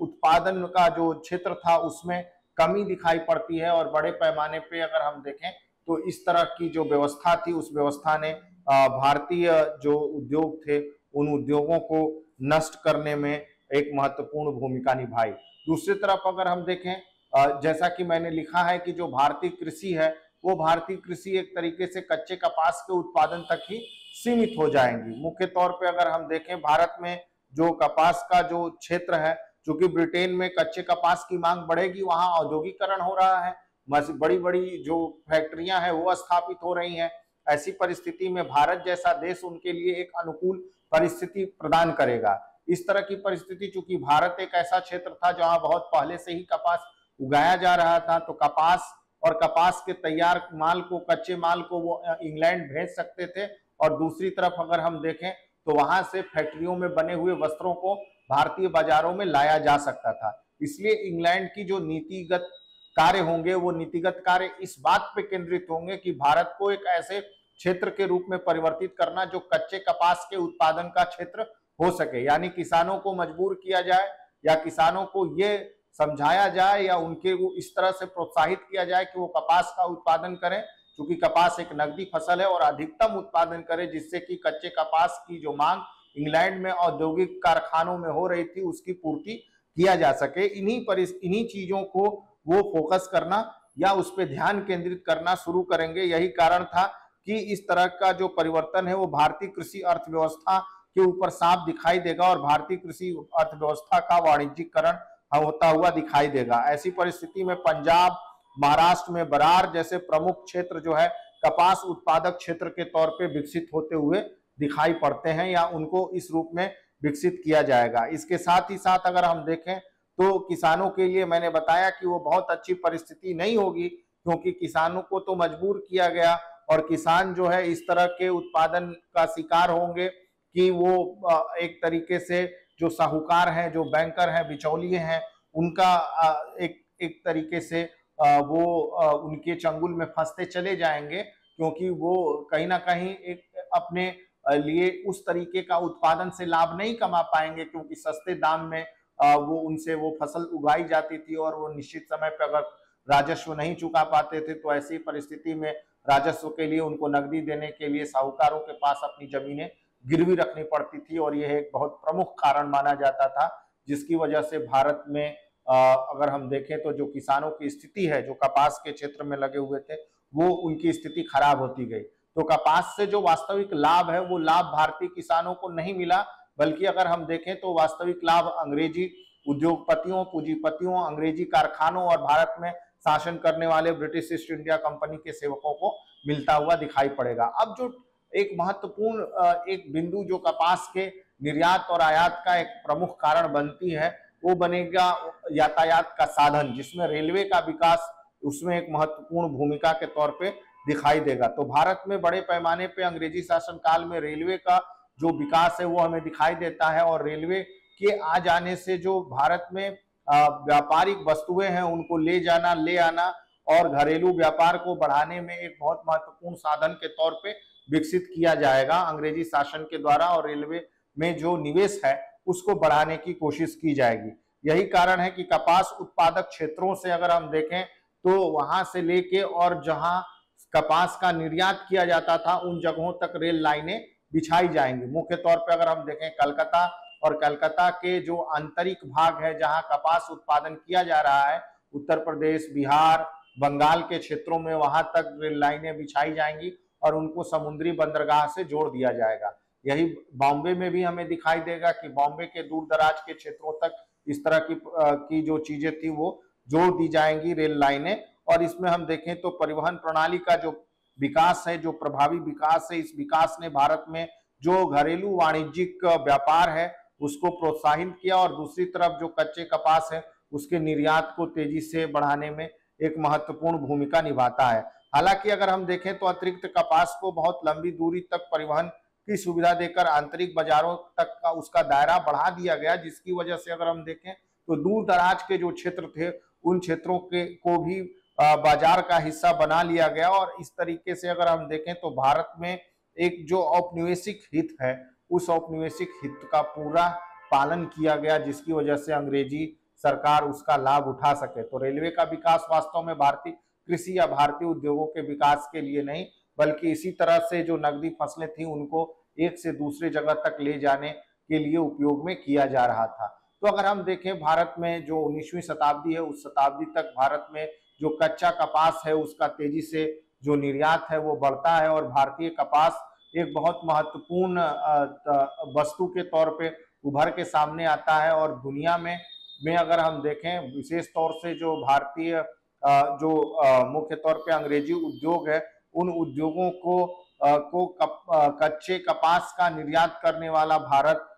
Speaker 1: उत्पादन का जो क्षेत्र था उसमें कमी दिखाई पड़ती है। और बड़े पैमाने पे अगर हम देखें तो इस तरह की जो व्यवस्था थी उस व्यवस्था ने भारतीय जो उद्योग थे उन उद्योगों को नष्ट करने में एक महत्वपूर्ण भूमिका निभाई। दूसरी तरफ अगर हम देखें जैसा कि मैंने लिखा है कि जो भारतीय कृषि है वो भारतीय कृषि एक तरीके से कच्चे कपास के उत्पादन तक ही सीमित हो जाएंगी। मुख्य तौर पे अगर हम देखें भारत में जो कपास का जो क्षेत्र है, चूंकि ब्रिटेन में कच्चे कपास की मांग बढ़ेगी, वहां औद्योगिकरण हो रहा है, बड़ी बड़ी जो फैक्ट्रियां हैं वो स्थापित हो रही हैं। ऐसी परिस्थिति में भारत जैसा देश उनके लिए एक अनुकूल परिस्थिति प्रदान करेगा। इस तरह की परिस्थिति, चूंकि भारत एक ऐसा क्षेत्र था जहां बहुत पहले से ही कपास उगाया जा रहा था, तो कपास और कपास के तैयार माल को, कच्चे माल को वो इंग्लैंड भेज सकते थे, और दूसरी तरफ अगर हम देखें तो वहां से फैक्ट्रियों में बने हुए वस्त्रों को भारतीय बाजारों में लाया जा सकता था। इसलिए इंग्लैंड की जो नीतिगत कार्य होंगे वो नीतिगत कार्य इस बात पे केंद्रित होंगे कि भारत को एक ऐसे क्षेत्र के रूप में परिवर्तित करना जो कच्चे कपास के उत्पादन का क्षेत्र हो सके, यानी किसानों को मजबूर किया जाए या किसानों को ये समझाया जाए या उनके वो इस तरह से प्रोत्साहित किया जाए कि वो कपास का उत्पादन करें, क्योंकि कपास एक नकदी फसल है, और अधिकतम उत्पादन करें, जिससे कि कच्चे कपास की जो मांग इंग्लैंड में औद्योगिक कारखानों में हो रही थी उसकी पूर्ति किया जा सके। इन्हीं चीजों को वो फोकस करना या उस पर ध्यान केंद्रित करना शुरू करेंगे। यही कारण था कि इस तरह का जो परिवर्तन है वो भारतीय कृषि अर्थव्यवस्था के ऊपर साफ दिखाई देगा और भारतीय कृषि अर्थव्यवस्था का वाणिज्यिकरण होता हुआ दिखाई देगा। ऐसी परिस्थिति में पंजाब, महाराष्ट्र में बरार जैसे प्रमुख क्षेत्र जो है कपास उत्पादक क्षेत्र के तौर पे विकसित होते हुए दिखाई पड़ते हैं, या उनको इस रूप में विकसित किया जाएगा। इसके साथ ही साथ अगर हम देखें तो किसानों के लिए मैंने बताया कि वो बहुत अच्छी परिस्थिति नहीं होगी, क्योंकि किसानों को तो मजबूर किया गया, और किसान जो है इस तरह के उत्पादन का शिकार होंगे कि वो एक तरीके से जो साहूकार हैं, जो बैंकर हैं, बिचौलिए हैं, उनका एक तरीके से वो उनके चंगुल में फंसते चले जाएंगे, क्योंकि वो कहीं ना कहीं एक अपने लिए उस तरीके का उत्पादन से लाभ नहीं कमा पाएंगे, क्योंकि सस्ते दाम में वो उनसे वो फसल उगाई जाती थी, और वो निश्चित समय पर अगर राजस्व नहीं चुका पाते थे तो ऐसी परिस्थिति में राजस्व के लिए उनको नकदी देने के लिए साहूकारों के पास अपनी जमीनें गिरवी रखनी पड़ती थी, और यह एक बहुत प्रमुख कारण माना जाता था, जिसकी वजह से भारत में अगर हम देखें तो जो किसानों की स्थिति है, जो कपास के क्षेत्र में लगे हुए थे, वो उनकी स्थिति खराब होती गई। तो कपास से जो वास्तविक लाभ है वो लाभ भारतीय किसानों को नहीं मिला, बल्कि अगर हम देखें तो वास्तविक लाभ अंग्रेजी उद्योगपतियों, पूंजीपतियों, अंग्रेजी कारखानों और भारत में शासन करने वाले ब्रिटिश ईस्ट इंडिया कंपनी के सेवकों को मिलता हुआ दिखाई पड़ेगा। अब जो एक महत्वपूर्ण एक बिंदु जो कपास के निर्यात और आयात का एक प्रमुख कारण बनती है, वो बनेगा यातायात का साधन, जिसमें रेलवे का विकास उसमें एक महत्वपूर्ण भूमिका के तौर पे दिखाई देगा। तो भारत में बड़े पैमाने पे अंग्रेजी शासन काल में रेलवे का जो विकास है वो हमें दिखाई देता है, और रेलवे के आ जाने से जो भारत में व्यापारिक वस्तुएं हैं उनको ले जाना, ले आना और घरेलू व्यापार को बढ़ाने में एक बहुत महत्वपूर्ण साधन के तौर पे विकसित किया जाएगा अंग्रेजी शासन के द्वारा, और रेलवे में जो निवेश है उसको बढ़ाने की कोशिश की जाएगी। यही कारण है कि कपास उत्पादक क्षेत्रों से अगर हम देखें तो वहां से लेके और जहां कपास का निर्यात किया जाता था उन जगहों तक रेल लाइनें बिछाई जाएंगी। मुख्य तौर पर अगर हम देखें कलकत्ता, और कलकत्ता के जो आंतरिक भाग है जहां कपास उत्पादन किया जा रहा है, उत्तर प्रदेश, बिहार, बंगाल के क्षेत्रों में, वहां तक रेल लाइनें बिछाई जाएंगी और उनको समुद्री बंदरगाह से जोड़ दिया जाएगा। यही बॉम्बे में भी हमें दिखाई देगा कि बॉम्बे के दूर दराज के क्षेत्रों तक इस तरह की जो चीजें थी वो जोड़ दी जाएंगी रेल लाइनें। और इसमें हम देखें तो परिवहन प्रणाली का जो विकास है, जो प्रभावी विकास है, इस विकास ने भारत में जो घरेलू वाणिज्यिक व्यापार है उसको प्रोत्साहित किया, और दूसरी तरफ जो कच्चे कपास है उसके निर्यात को तेजी से बढ़ाने में एक महत्वपूर्ण भूमिका निभाता है। हालांकि अगर हम देखें तो अतिरिक्त कपास को बहुत लंबी दूरी तक परिवहन की सुविधा देकर आंतरिक बाजारों तक का उसका दायरा बढ़ा दिया गया, जिसकी वजह से अगर हम देखें तो दूर दराज के जो क्षेत्र थे उन क्षेत्रों के को भी बाजार का हिस्सा बना लिया गया। और इस तरीके से अगर हम देखें तो भारत में एक जो औपनिवेशिक हित है उस औपनिवेशिक हित का पूरा पालन किया गया, जिसकी वजह से अंग्रेजी सरकार उसका लाभ उठा सके। तो रेलवे का विकास वास्तव में भारतीय कृषि या भारतीय उद्योगों के विकास के लिए नहीं, बल्कि इसी तरह से जो नकदी फसलें थी उनको एक से दूसरी जगह तक ले जाने के लिए उपयोग में किया जा रहा था। तो अगर हम देखें भारत में जो 19वीं शताब्दी है उस शताब्दी तक भारत में जो कच्चा कपास है उसका तेजी से जो निर्यात है वो बढ़ता है और भारतीय कपास एक बहुत महत्वपूर्ण वस्तु के तौर पे उभर के सामने आता है। और दुनिया में अगर हम देखें विशेष तौर से जो भारतीय जो मुख्य तौर पे अंग्रेजी उद्योग है, उन उद्योगों को कच्चे कपास का निर्यात करने वाला भारत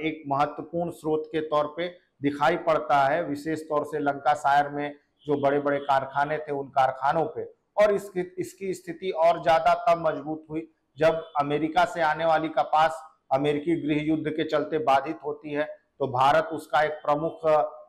Speaker 1: एक महत्वपूर्ण स्रोत के तौर पे दिखाई पड़ता है, विशेष तौर से लंकासायर में जो बड़े बड़े कारखाने थे उन कारखानों पे। और इसकी स्थिति और ज्यादा तब मजबूत हुई जब अमेरिका से आने वाली कपास अमेरिकी गृह युद्ध के चलते बाधित होती है, तो भारत उसका एक प्रमुख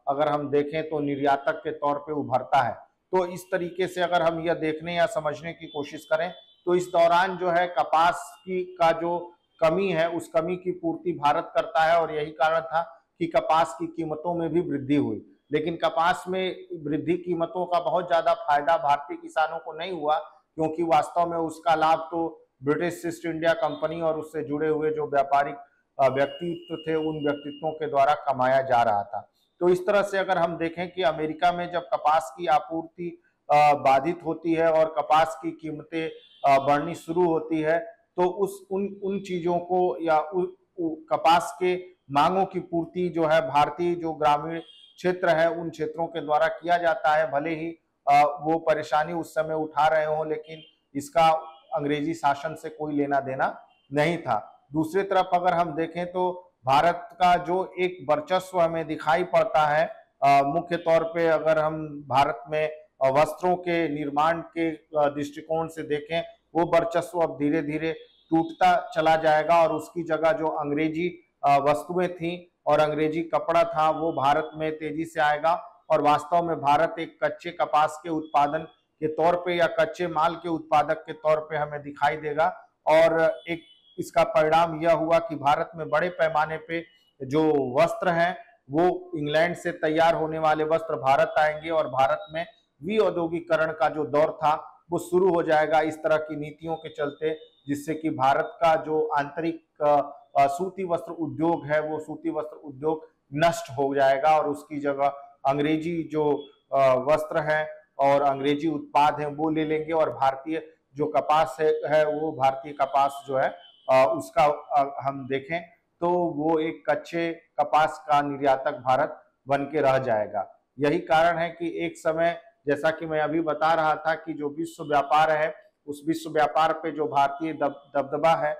Speaker 1: अगर हम देखें तो निर्यातक के तौर पे उभरता है। तो इस तरीके से अगर हम यह देखने या समझने की कोशिश करें तो इस दौरान जो है कपास का जो कमी है उस कमी की पूर्ति भारत करता है, और यही कारण था कि कपास की कीमतों में भी वृद्धि हुई। लेकिन कपास में वृद्धि कीमतों का बहुत ज्यादा फायदा भारतीय किसानों को नहीं हुआ, क्योंकि वास्तव में उसका लाभ तो ब्रिटिश ईस्ट इंडिया कंपनी और उससे जुड़े हुए जो व्यापारिक व्यक्तित्व थे उन व्यक्तित्वों के द्वारा कमाया जा रहा था। तो इस तरह से अगर हम देखें कि अमेरिका में जब कपास की आपूर्ति बाधित होती है और कपास की कीमतें बढ़नी शुरू होती है, तो उन चीजों को या कपास के मांगों की पूर्ति जो है भारतीय जो ग्रामीण क्षेत्र है उन क्षेत्रों के द्वारा किया जाता है। भले ही वो परेशानी उस समय उठा रहे हो, लेकिन इसका अंग्रेजी शासन से कोई लेना देना नहीं था। दूसरी तरफ अगर हम देखें तो भारत का जो एक वर्चस्व हमें दिखाई पड़ता है, मुख्य तौर पे अगर हम भारत में वस्त्रों के निर्माण के दृष्टिकोण से देखें, वो वर्चस्व अब धीरे धीरे टूटता चला जाएगा और उसकी जगह जो अंग्रेजी वस्तुएं थी और अंग्रेजी कपड़ा था वो भारत में तेजी से आएगा। और वास्तव में भारत एक कच्चे कपास के उत्पादन के तौर पे या कच्चे माल के उत्पादक के तौर पे हमें दिखाई देगा। और एक इसका परिणाम यह हुआ कि भारत में बड़े पैमाने पे जो वस्त्र हैं वो इंग्लैंड से तैयार होने वाले वस्त्र भारत आएंगे और भारत में विऔद्योगिकरण का जो दौर था वो शुरू हो जाएगा इस तरह की नीतियों के चलते, जिससे कि भारत का जो आंतरिक सूती वस्त्र उद्योग है वो सूती वस्त्र उद्योग नष्ट हो जाएगा और उसकी जगह अंग्रेजी जो वस्त्र है और अंग्रेजी उत्पाद हैं वो ले लेंगे। और भारतीय जो कपास है वो भारतीय कपास जो है उसका हम देखें तो वो एक कच्चे कपास का निर्यातक भारत बन के रह जाएगा। यही कारण है कि एक समय जैसा कि मैं अभी बता रहा था कि जो विश्व व्यापार है उस विश्व व्यापार पे जो भारतीय दबदबा है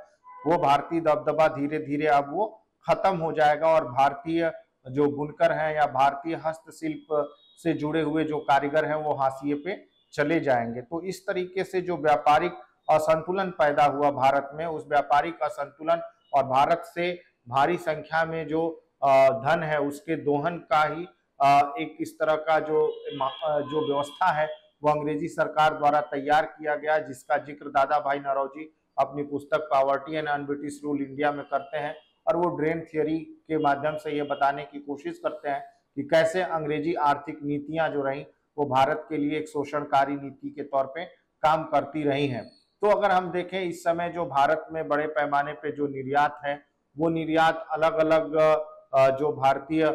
Speaker 1: वो भारतीय दबदबा धीरे धीरे अब वो खत्म हो जाएगा और भारतीय जो बुनकर हैं या भारतीय हस्तशिल्प से जुड़े हुए जो कारीगर हैं वो हाशिए पे चले जाएंगे। तो इस तरीके से जो व्यापारिक असंतुलन पैदा हुआ भारत में, उस व्यापारिक असंतुलन और भारत से भारी संख्या में जो धन है उसके दोहन का ही एक इस तरह का जो व्यवस्था है वो अंग्रेजी सरकार द्वारा तैयार किया गया, जिसका जिक्र दादा भाई नौरोजी अपनी पुस्तक poverty and un-British rule India में करते हैं। और वो ड्रेन थियरी के माध्यम से ये बताने की कोशिश करते हैं कि कैसे अंग्रेजी आर्थिक नीतियां जो रही वो भारत के लिए एक शोषणकारी नीति के तौर पे काम करती रही हैं। तो अगर हम देखें इस समय जो भारत में बड़े पैमाने पे जो निर्यात है वो निर्यात अलग अलग जो भारतीय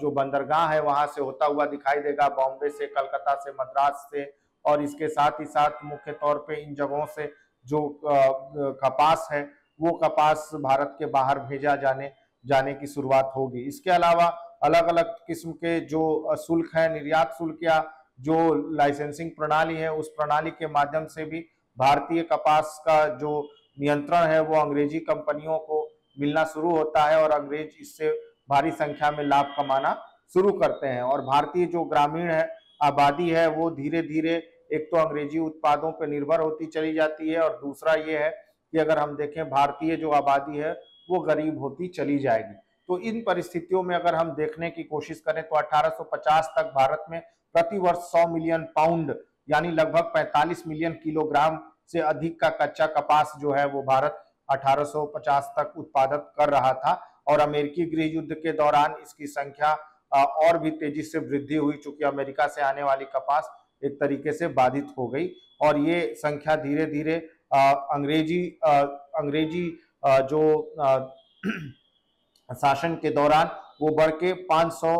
Speaker 1: जो बंदरगाह है वहां से होता हुआ दिखाई देगा, बॉम्बे से, कलकत्ता से, मद्रास से, और इसके साथ ही साथ मुख्य तौर पे इन जगहों से जो कपास है वो कपास भारत के बाहर भेजा जाने की शुरुआत होगी। इसके अलावा अलग अलग किस्म के जो शुल्क है, निर्यात शुल्क या जो लाइसेंसिंग प्रणाली है उस प्रणाली के माध्यम से भी भारतीय कपास का जो नियंत्रण है वो अंग्रेजी कंपनियों को मिलना शुरू होता है और अंग्रेज इससे भारी संख्या में लाभ कमाना शुरू करते हैं। और भारतीय जो ग्रामीण है आबादी है वो धीरे धीरे एक तो अंग्रेजी उत्पादों पर निर्भर होती चली जाती है और दूसरा ये है कि अगर हम देखें भारतीय जो आबादी है वो गरीब होती चली जाएगी। तो इन परिस्थितियों में अगर हम देखने की कोशिश करें तो 1850 तक भारत में प्रति वर्ष 100 मिलियन पाउंड यानी लगभग 45 मिलियन किलोग्राम से अधिक का कच्चा कपास जो है वो भारत 1850 तक उत्पादन कर रहा था। और अमेरिकी गृह युद्ध के दौरान इसकी संख्या और भी तेजी से वृद्धि हुई, चूंकि अमेरिका से आने वाली कपास एक तरीके से बाधित हो गई और ये संख्या धीरे धीरे अंग्रेजी जो शासन के दौरान वो बढ़ के 500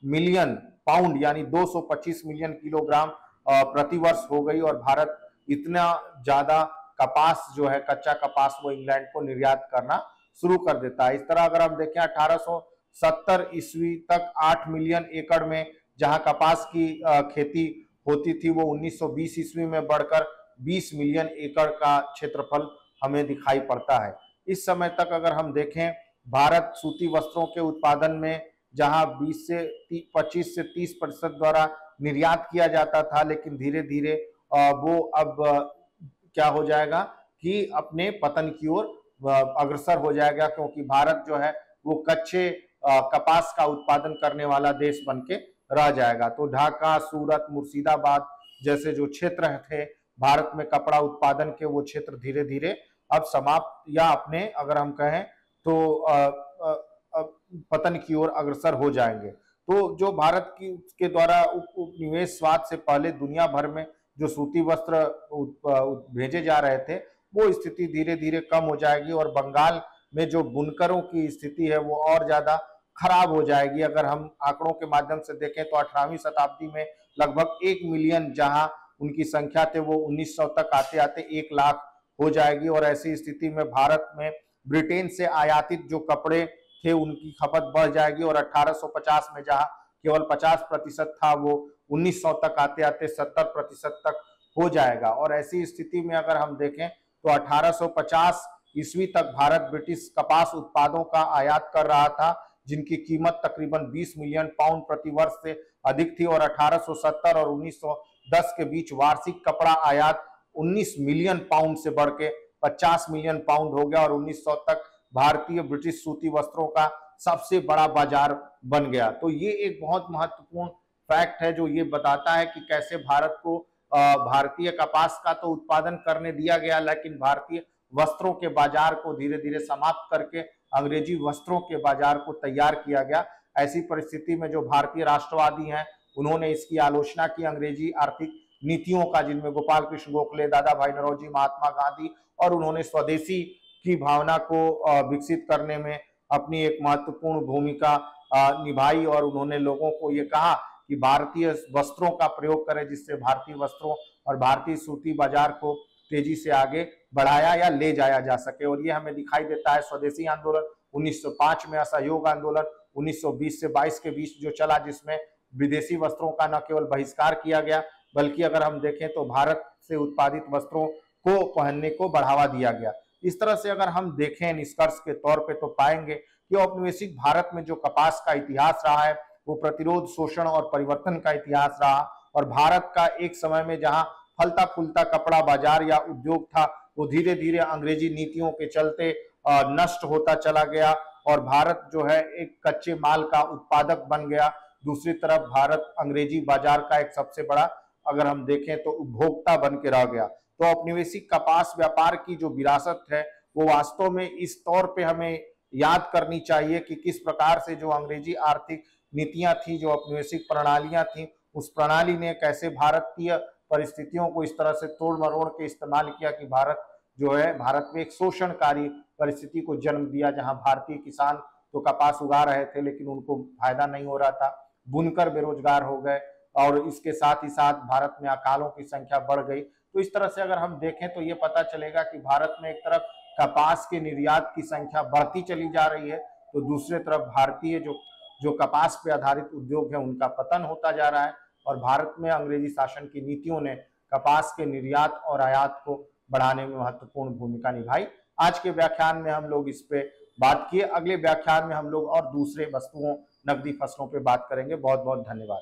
Speaker 1: मिलियन पाउंड यानी 225 मिलियन किलोग्राम प्रतिवर्ष हो गई और भारत इतना ज्यादा कपास जो है, कच्चा कपास, वो इंग्लैंड को निर्यात करना शुरू कर देता है। इस तरह अगर हम देखें 1870 ईस्वी तक 8 मिलियन एकड़ में जहां कपास की खेती होती थी, वो 1920 ईस्वी में बढ़कर 20 मिलियन एकड़ का क्षेत्रफल हमें दिखाई पड़ता है। इस समय तक अगर हम देखें, भारत सूती वस्त्रों के उत्पादन में जहां 25 से 30% द्वारा निर्यात किया जाता था, लेकिन धीरे धीरे वो अब क्या हो जाएगा कि अपने पतन की ओर अग्रसर हो जाएगा, क्योंकि भारत जो है वो कच्चे कपास का उत्पादन करने वाला देश बन के रह जाएगा। तो ढाका, सूरत, मुर्शिदाबाद जैसे जो क्षेत्र थे भारत में कपड़ा उत्पादन के, वो क्षेत्र धीरे धीरे अब समाप्त या अपने अगर हम कहें तो पतन की ओर अग्रसर हो जाएंगे। तो जो भारत की के द्वारा उपनिवेशवाद से पहले दुनिया भर में जो सूती वस्त्र भेजे जा रहे थे, वो स्थिति धीरे धीरे कम हो जाएगी और बंगाल में जो बुनकरों की स्थिति है वो और ज्यादा खराब हो जाएगी। अगर हम आंकड़ों के माध्यम से देखें तो 18वीं शताब्दी में लगभग 1 मिलियन जहां उनकी संख्या थे, वो 1900 तक आते आते 1 लाख हो जाएगी। और ऐसी स्थिति में भारत में ब्रिटेन से आयातित जो कपड़े थे उनकी खपत बढ़ जाएगी और 1850 में जहां केवल 50% था, वो 1900 तक आते आते 70% तक हो जाएगा। और ऐसी स्थिति में अगर हम देखें तो 1850 ईस्वी तक भारत ब्रिटिश कपास उत्पादों का आयात कर रहा था, जिनकी कीमत तकरीबन 20 मिलियन पाउंड प्रति वर्ष से अधिक थी। और 1870 और 1910 के बीच वार्षिक कपड़ा आयात 19 मिलियन पाउंड से बढ़ के 50 मिलियन पाउंड हो गया और 1900 तक भारतीय ब्रिटिश सूती वस्त्रों का सबसे बड़ा बाजार बन गया। तो ये एक बहुत महत्वपूर्ण फैक्ट है जो ये बताता है कि कैसे भारत को भारतीय कपास का तो उत्पादन करने दिया गया, लेकिन भारतीय वस्त्रों के बाजार को धीरे धीरे समाप्त करके अंग्रेजी वस्त्रों के बाजार को तैयार किया गया। ऐसी परिस्थिति में जो भारतीय राष्ट्रवादी हैं उन्होंने इसकी आलोचना की अंग्रेजी आर्थिक नीतियों का, जिनमें गोपाल कृष्ण गोखले, दादा भाई नौरोजी, महात्मा गांधी, और उन्होंने स्वदेशी की भावना को विकसित करने में अपनी एक महत्वपूर्ण भूमिका निभाई। और उन्होंने लोगों को ये कहा कि भारतीय वस्त्रों का प्रयोग करें, जिससे भारतीय वस्त्रों और भारतीय सूती बाजार को तेजी से आगे बढ़ाया या ले जाया जा सके। और ये हमें दिखाई देता है स्वदेशी आंदोलन 1905 में, असहयोग आंदोलन 1920 से 22 के बीच जो चला, जिसमें विदेशी वस्त्रों का न केवल बहिष्कार किया गया, बल्कि अगर हम देखें तो भारत से उत्पादित वस्त्रों को पहनने को बढ़ावा दिया गया। इस तरह से अगर हम देखें निष्कर्ष के तौर पे तो पाएंगे कि औपनिवेशिक भारत में जो कपास का इतिहास रहा है वो प्रतिरोध, शोषण और परिवर्तन का इतिहास रहा। और भारत का एक समय में जहां फलता फूलता कपड़ा बाजार या उद्योग था, वो धीरे धीरे अंग्रेजी नीतियों के चलते नष्ट होता चला गया और भारत जो है एक कच्चे माल का उत्पादक बन गया। दूसरी तरफ भारत अंग्रेजी बाजार का एक सबसे बड़ा, अगर हम देखें तो, उपभोक्ता बन के रह गया। तो औपनिवेशिक कपास व्यापार की जो विरासत है वो वास्तव में इस तौर पे हमें याद करनी चाहिए कि किस प्रकार से जो अंग्रेजी आर्थिक नीतियां थी, जो औपनिवेशिक प्रणालियां थी, उस प्रणाली ने कैसे भारतीय परिस्थितियों को इस तरह से तोड़ मरोड़ के इस्तेमाल किया कि भारत में एक शोषणकारी परिस्थिति को जन्म दिया, जहां भारतीय किसान तो कपास उगा रहे थे लेकिन उनको फायदा नहीं हो रहा था, बुनकर बेरोजगार हो गए और इसके साथ ही साथ भारत में अकालों की संख्या बढ़ गई। तो इस तरह से अगर हम देखें तो ये पता चलेगा कि भारत में एक तरफ कपास के निर्यात की संख्या बढ़ती चली जा रही है, तो दूसरी तरफ भारतीय जो कपास पे आधारित उद्योग है उनका पतन होता जा रहा है। और भारत में अंग्रेजी शासन की नीतियों ने कपास के निर्यात और आयात को बढ़ाने में महत्वपूर्ण भूमिका निभाई। आज के व्याख्यान में हम लोग इस पे बात किए। अगले व्याख्यान में हम लोग और दूसरे वस्तुओं, नकदी फसलों पे बात करेंगे। बहुत बहुत धन्यवाद।